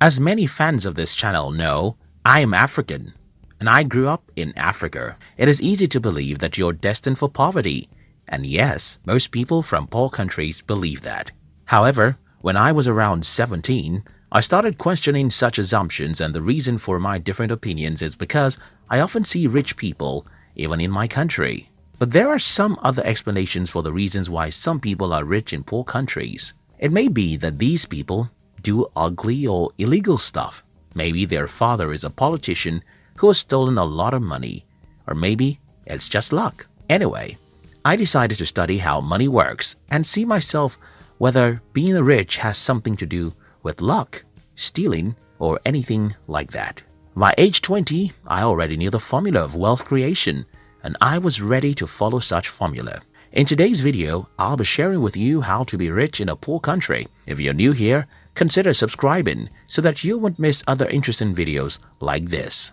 As many fans of this channel know, I am African, and I grew up in Africa. It is easy to believe that you're destined for poverty, and yes, most people from poor countries believe that. However, when I was around 17, I started questioning such assumptions, and the reason for my different opinions is because I often see rich people even in my country. But there are some other explanations for the reasons why some people are rich in poor countries. It may be that these people do ugly or illegal stuff. Maybe their father is a politician who has stolen a lot of money, or maybe it's just luck. Anyway, I decided to study how money works and see myself whether being rich has something to do with luck, stealing, or anything like that. By age 20, I already knew the formula of wealth creation, and I was ready to follow such formula. In today's video, I'll be sharing with you how to be rich in a poor country. If you're new here, consider subscribing so that you won't miss other interesting videos like this.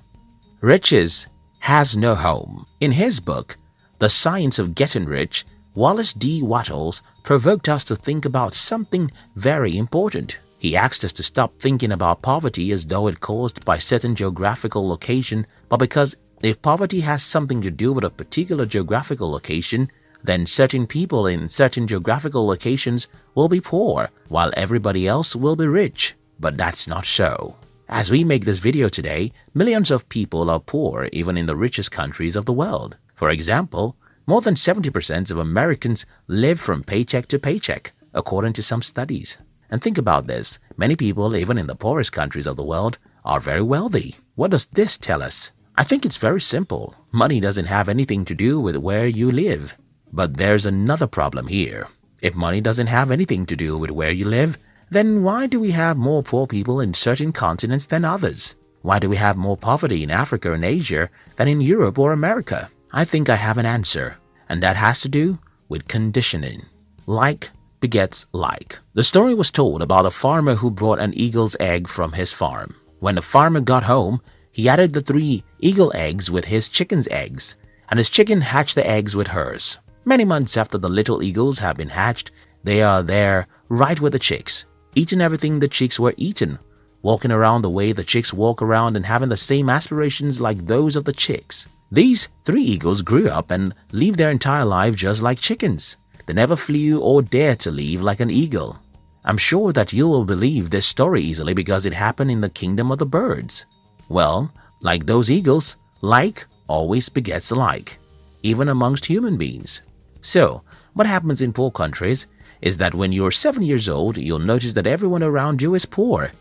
Riches has no home. In his book, The Science of Getting Rich, Wallace D. Wattles provoked us to think about something very important. He asked us to stop thinking about poverty as though it caused by certain geographical location, but because if poverty has something to do with a particular geographical location, then certain people in certain geographical locations will be poor, while everybody else will be rich. But that's not so. As we make this video today, millions of people are poor even in the richest countries of the world. For example, more than 70% of Americans live from paycheck to paycheck, according to some studies. And think about this, many people even in the poorest countries of the world are very wealthy. What does this tell us? I think it's very simple. Money doesn't have anything to do with where you live. But there's another problem here. If money doesn't have anything to do with where you live, then why do we have more poor people in certain continents than others? Why do we have more poverty in Africa and Asia than in Europe or America? I think I have an answer, and that has to do with conditioning. Like begets like. The story was told about a farmer who brought an eagle's egg from his farm. When the farmer got home, he added the 3 eagle eggs with his chicken's eggs, and his chicken hatched the eggs with hers. Many months after the little eagles have been hatched, they are there right with the chicks, eating everything the chicks were eaten, walking around the way the chicks walk around and having the same aspirations like those of the chicks. These 3 eagles grew up and lived their entire life just like chickens. They never flew or dared to live like an eagle. I'm sure that you will believe this story easily because it happened in the kingdom of the birds. Well, like those eagles, like always begets like, even amongst human beings. So, what happens in poor countries is that when you're 7 years old, you'll notice that everyone around you is poor.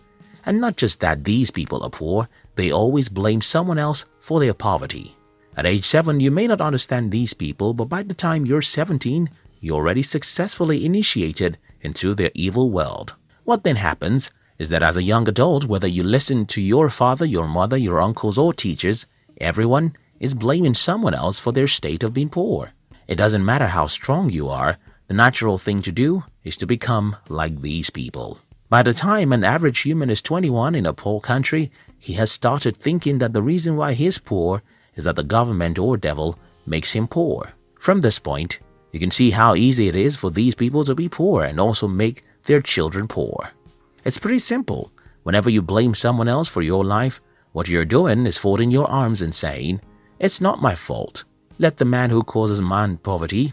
And not just that these people are poor, they always blame someone else for their poverty. At age 7, you may not understand these people, but by the time you're 17, you're already successfully initiated into their evil world. What then happens is that as a young adult, whether you listen to your father, your mother, your uncles or teachers, everyone is blaming someone else for their state of being poor. It doesn't matter how strong you are, the natural thing to do is to become like these people. By the time an average human is 21 in a poor country, he has started thinking that the reason why he is poor is that the government or devil makes him poor. From this point, you can see how easy it is for these people to be poor and also make their children poor. It's pretty simple. Whenever you blame someone else for your life, what you're doing is folding your arms and saying, "It's not my fault. Let the man who causes man's poverty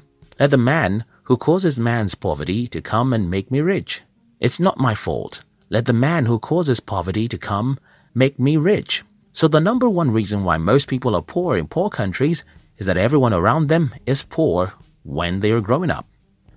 to come and make me rich. It's not my fault. Let the man who causes poverty to come make me rich." So the number one reason why most people are poor in poor countries is that everyone around them is poor when they are growing up.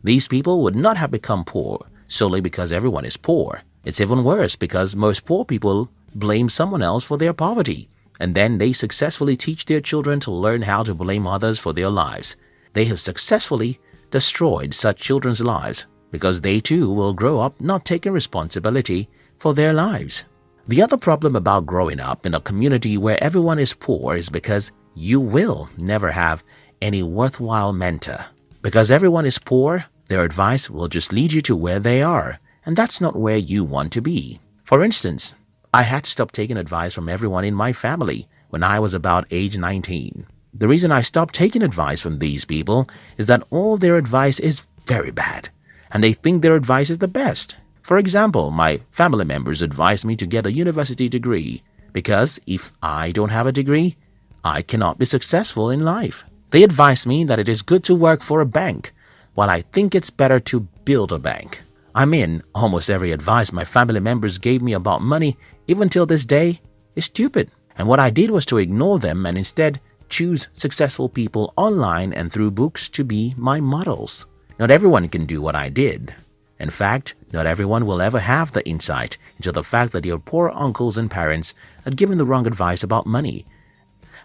These people would not have become poor solely because everyone is poor. It's even worse because most poor people blame someone else for their poverty, and then they successfully teach their children to learn how to blame others for their lives. They have successfully destroyed such children's lives because they too will grow up not taking responsibility for their lives. The other problem about growing up in a community where everyone is poor is because you will never have any worthwhile mentor. Because everyone is poor, their advice will just lead you to where they are, and that's not where you want to be. For instance, I had to stop taking advice from everyone in my family when I was about age 19. The reason I stopped taking advice from these people is that all their advice is very bad, and they think their advice is the best. For example, my family members advise me to get a university degree because if I don't have a degree, I cannot be successful in life. They advise me that it is good to work for a bank, while I think it's better to build a bank. I mean, almost every advice my family members gave me about money, even till this day, is stupid. And what I did was to ignore them and instead choose successful people online and through books to be my models. Not everyone can do what I did. In fact, not everyone will ever have the insight into the fact that your poor uncles and parents had given the wrong advice about money.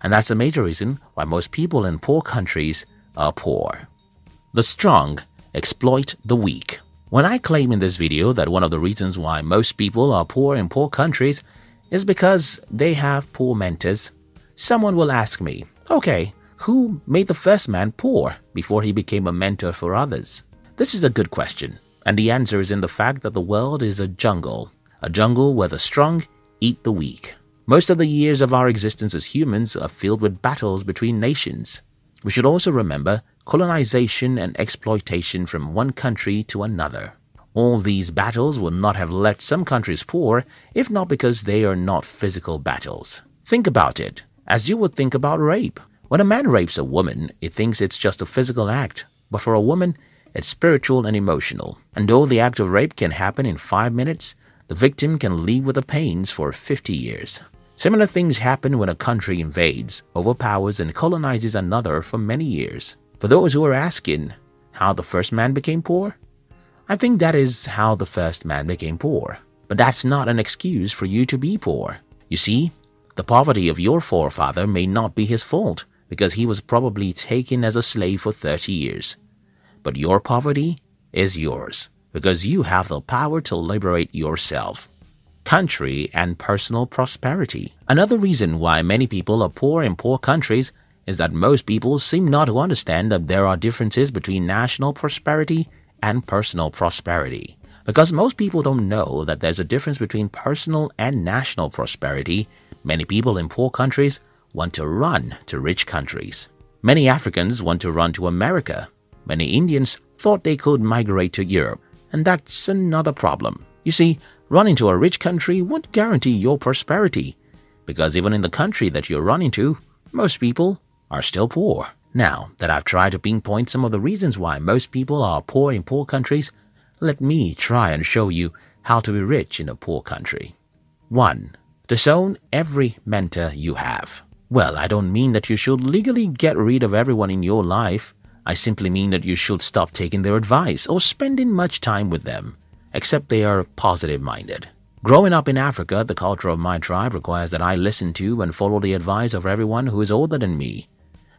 And that's a major reason why most people in poor countries are poor. The strong exploit the weak. When I claim in this video that one of the reasons why most people are poor in poor countries is because they have poor mentors, someone will ask me, okay, who made the first man poor before he became a mentor for others? This is a good question, and the answer is in the fact that the world is a jungle where the strong eat the weak. Most of the years of our existence as humans are filled with battles between nations. We should also remember colonization and exploitation from one country to another. All these battles would not have left some countries poor if not because they are not physical battles. Think about it, as you would think about rape. When a man rapes a woman, he thinks it's just a physical act, but for a woman, it's spiritual and emotional. And though the act of rape can happen in 5 minutes, the victim can live with the pains for 50 years. Similar things happen when a country invades, overpowers, and colonizes another for many years. For those who are asking how the first man became poor, I think that is how the first man became poor. But that's not an excuse for you to be poor. You see, the poverty of your forefather may not be his fault because he was probably taken as a slave for 30 years. But your poverty is yours because you have the power to liberate yourself. Country and personal prosperity. Another reason why many people are poor in poor countries is that most people seem not to understand that there are differences between national prosperity and personal prosperity. Because most people don't know that there's a difference between personal and national prosperity, many people in poor countries want to run to rich countries. Many Africans want to run to America. Many Indians thought they could migrate to Europe, and that's another problem. You see, running to a rich country won't guarantee your prosperity, because even in the country that you're running to, most people are still poor. Now that I've tried to pinpoint some of the reasons why most people are poor in poor countries, let me try and show you how to be rich in a poor country. 1. Disown every mentor you have. Well, I don't mean that you should legally get rid of everyone in your life. I simply mean that you should stop taking their advice or spending much time with them, except they are positive-minded. Growing up in Africa, the culture of my tribe requires that I listen to and follow the advice of everyone who is older than me.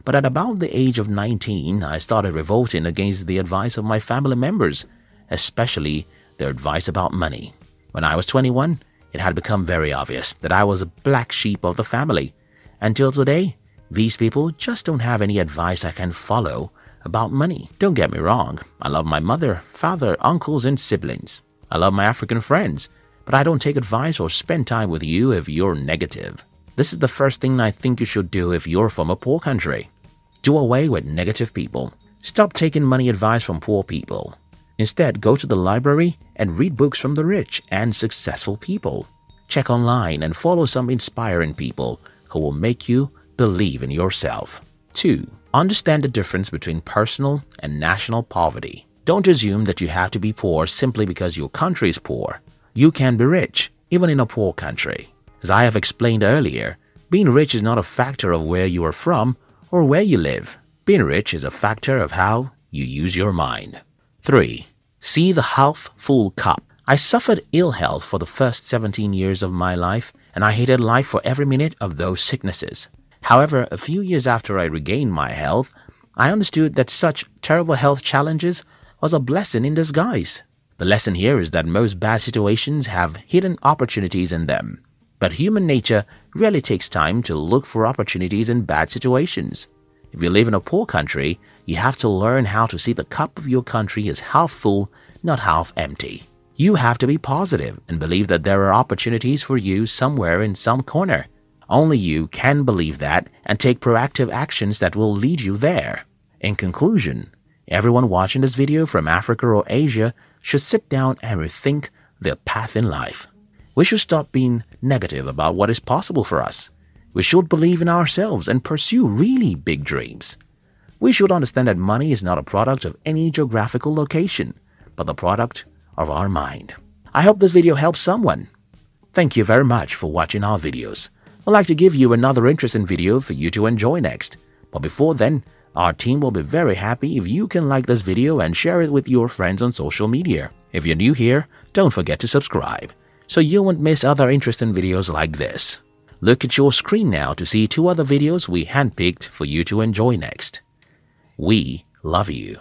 But at about the age of 19, I started revolting against the advice of my family members, especially their advice about money. When I was 21, it had become very obvious that I was a black sheep of the family. Until today, these people just don't have any advice I can follow about money. Don't get me wrong, I love my mother, father, uncles, and siblings. I love my African friends, but I don't take advice or spend time with you if you're negative. This is the first thing I think you should do if you're from a poor country. Do away with negative people. Stop taking money advice from poor people. Instead, go to the library and read books from the rich and successful people. Check online and follow some inspiring people who will make you believe in yourself. 2. Understand the difference between personal and national poverty. Don't assume that you have to be poor simply because your country is poor. You can be rich, even in a poor country. As I have explained earlier, being rich is not a factor of where you are from or where you live. Being rich is a factor of how you use your mind. 3. See the half-full cup. I suffered ill health for the first 17 years of my life, and I hated life for every minute of those sicknesses. However, a few years after I regained my health, I understood that such terrible health challenges was a blessing in disguise. The lesson here is that most bad situations have hidden opportunities in them. But human nature really takes time to look for opportunities in bad situations. If you live in a poor country, you have to learn how to see the cup of your country as half full, not half empty. You have to be positive and believe that there are opportunities for you somewhere in some corner. Only you can believe that and take proactive actions that will lead you there. In conclusion, everyone watching this video from Africa or Asia should sit down and rethink their path in life. We should stop being negative about what is possible for us. We should believe in ourselves and pursue really big dreams. We should understand that money is not a product of any geographical location, but the product of our mind. I hope this video helps someone. Thank you very much for watching our videos. I'd like to give you another interesting video for you to enjoy next. But before then, our team will be very happy if you can like this video and share it with your friends on social media. If you're new here, don't forget to subscribe, so you won't miss other interesting videos like this. Look at your screen now to see 2 other videos we handpicked for you to enjoy next. We love you.